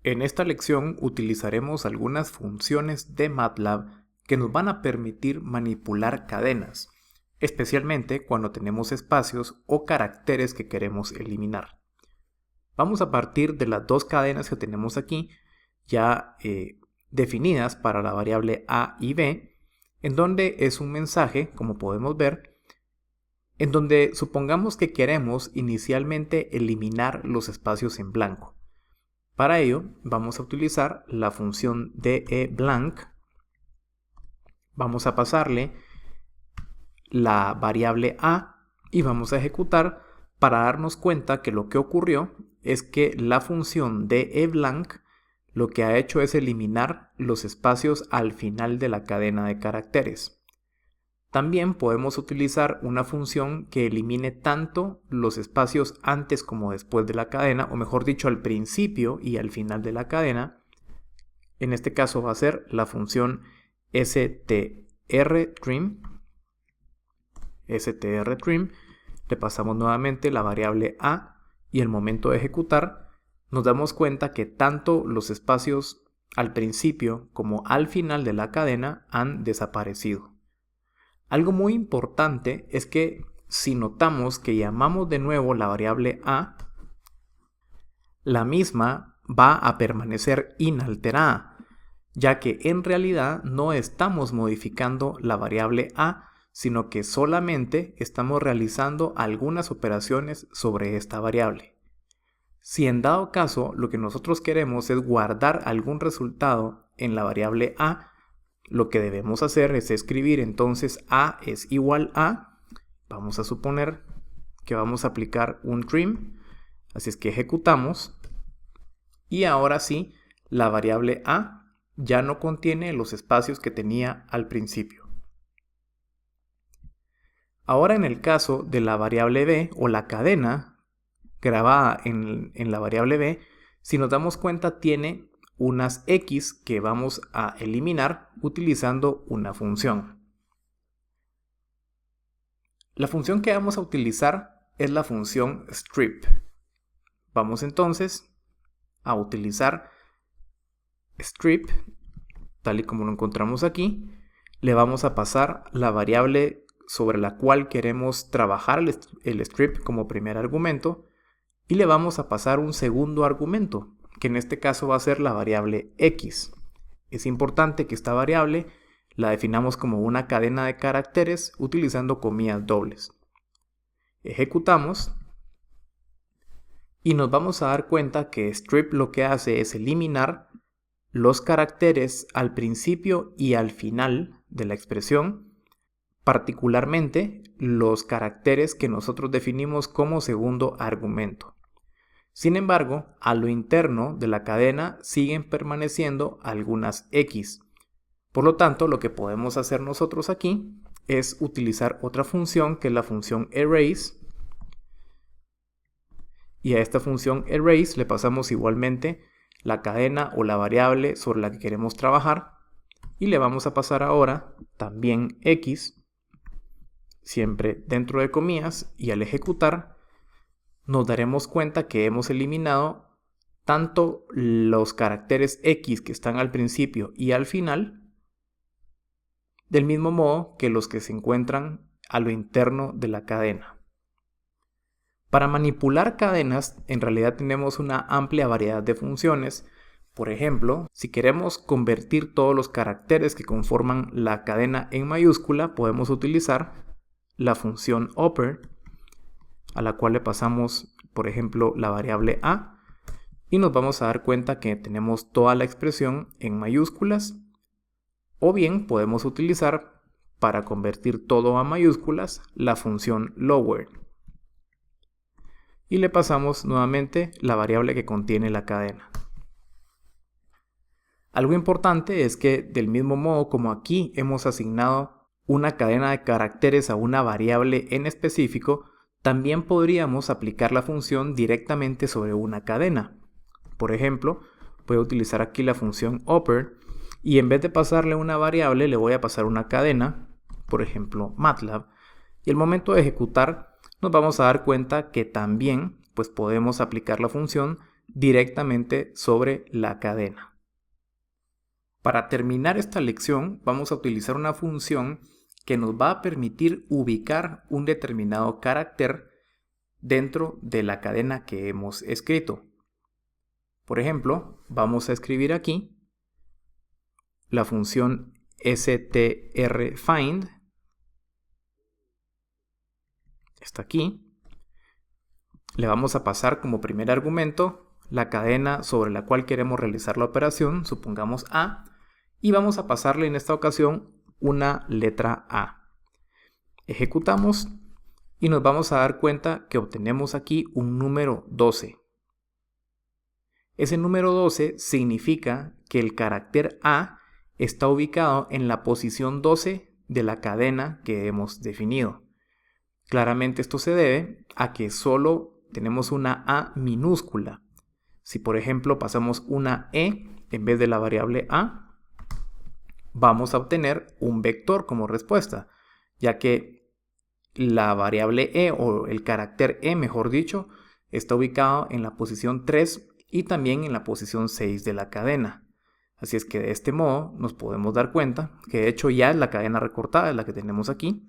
En esta lección utilizaremos algunas funciones de MATLAB que nos van a permitir manipular cadenas, especialmente cuando tenemos espacios o caracteres que queremos eliminar. Vamos a partir de las dos cadenas que tenemos aquí, ya definidas para la variable a y b, en donde es un mensaje, como podemos ver, en donde supongamos que queremos inicialmente eliminar los espacios en blanco. Para ello vamos a utilizar la función DEBlank. Vamos a pasarle la variable a y vamos a ejecutar para darnos cuenta que lo que ocurrió es que la función DEBlank lo que ha hecho es eliminar los espacios al final de la cadena de caracteres. También podemos utilizar una función que elimine tanto los espacios antes como después de la cadena, o mejor dicho, al principio y al final de la cadena. En este caso va a ser la función strtrim. Le pasamos nuevamente la variable a y al momento de ejecutar nos damos cuenta que tanto los espacios al principio como al final de la cadena han desaparecido. Algo muy importante es que si notamos que llamamos de nuevo la variable a, la misma va a permanecer inalterada, ya que en realidad no estamos modificando la variable a, sino que solamente estamos realizando algunas operaciones sobre esta variable. Si en dado caso lo que nosotros queremos es guardar algún resultado en la variable a, lo que debemos hacer es escribir entonces a es igual a, vamos a suponer que vamos a aplicar un trim, así es que ejecutamos y ahora sí la variable a ya no contiene los espacios que tenía al principio. Ahora en el caso de la variable b o la cadena grabada en la variable b, si nos damos cuenta tiene unas x que vamos a eliminar utilizando una función. La función que vamos a utilizar es la función strip. Vamos entonces a utilizar strip, tal y como lo encontramos aquí. Le vamos a pasar la variable sobre la cual queremos trabajar el strip como primer argumento y le vamos a pasar un segundo argumento, que en este caso va a ser la variable x. Es importante que esta variable la definamos como una cadena de caracteres utilizando comillas dobles. Ejecutamos y nos vamos a dar cuenta que strip lo que hace es eliminar los caracteres al principio y al final de la expresión, particularmente los caracteres que nosotros definimos como segundo argumento. Sin embargo, a lo interno de la cadena siguen permaneciendo algunas x. Por lo tanto, lo que podemos hacer nosotros aquí es utilizar otra función que es la función erase. Y a esta función erase le pasamos igualmente la cadena o la variable sobre la que queremos trabajar. Y le vamos a pasar ahora también x, siempre dentro de comillas, y al ejecutar nos daremos cuenta que hemos eliminado tanto los caracteres x que están al principio y al final, del mismo modo que los que se encuentran a lo interno de la cadena. Para manipular cadenas, en realidad tenemos una amplia variedad de funciones. Por ejemplo, si queremos convertir todos los caracteres que conforman la cadena en mayúscula, podemos utilizar la función upper, a la cual le pasamos, por ejemplo, la variable a, y nos vamos a dar cuenta que tenemos toda la expresión en mayúsculas, o bien podemos utilizar, para convertir todo a mayúsculas, la función lower. Y le pasamos nuevamente la variable que contiene la cadena. Algo importante es que del mismo modo como aquí hemos asignado una cadena de caracteres a una variable en específico, también podríamos aplicar la función directamente sobre una cadena. Por ejemplo, voy a utilizar aquí la función upper y en vez de pasarle una variable le voy a pasar una cadena, por ejemplo MATLAB, y al momento de ejecutar nos vamos a dar cuenta que también podemos aplicar la función directamente sobre la cadena. Para terminar esta lección vamos a utilizar una función que nos va a permitir ubicar un determinado carácter dentro de la cadena que hemos escrito. Por ejemplo, vamos a escribir aquí la función strFind. Está aquí. Le vamos a pasar como primer argumento la cadena sobre la cual queremos realizar la operación, supongamos A, y vamos a pasarle en esta ocasión una letra A. Ejecutamos y nos vamos a dar cuenta que obtenemos aquí un número 12. Ese número 12 significa que el carácter A está ubicado en la posición 12 de la cadena que hemos definido. Claramente esto se debe a que solo tenemos una A minúscula. Si por ejemplo pasamos una E en vez de la variable A, vamos a obtener un vector como respuesta, ya que la variable E o el carácter E, mejor dicho, está ubicado en la posición 3 y también en la posición 6 de la cadena. Así es que de este modo nos podemos dar cuenta que de hecho ya es la cadena recortada, es la que tenemos aquí.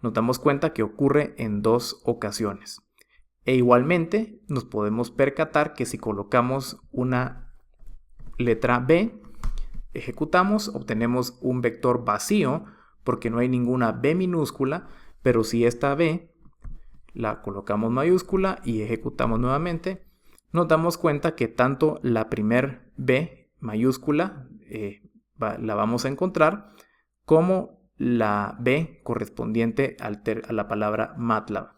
Nos damos cuenta que ocurre en dos ocasiones. E igualmente nos podemos percatar que si colocamos una letra B, ejecutamos, obtenemos un vector vacío porque no hay ninguna B minúscula, pero si esta B la colocamos mayúscula y ejecutamos nuevamente, nos damos cuenta que tanto la primer B mayúscula la vamos a encontrar como la B correspondiente a la palabra MATLAB.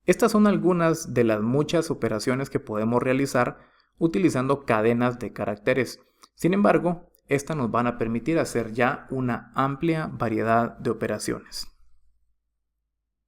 Estas son algunas de las muchas operaciones que podemos realizar utilizando cadenas de caracteres. Sin embargo, estas nos van a permitir hacer ya una amplia variedad de operaciones.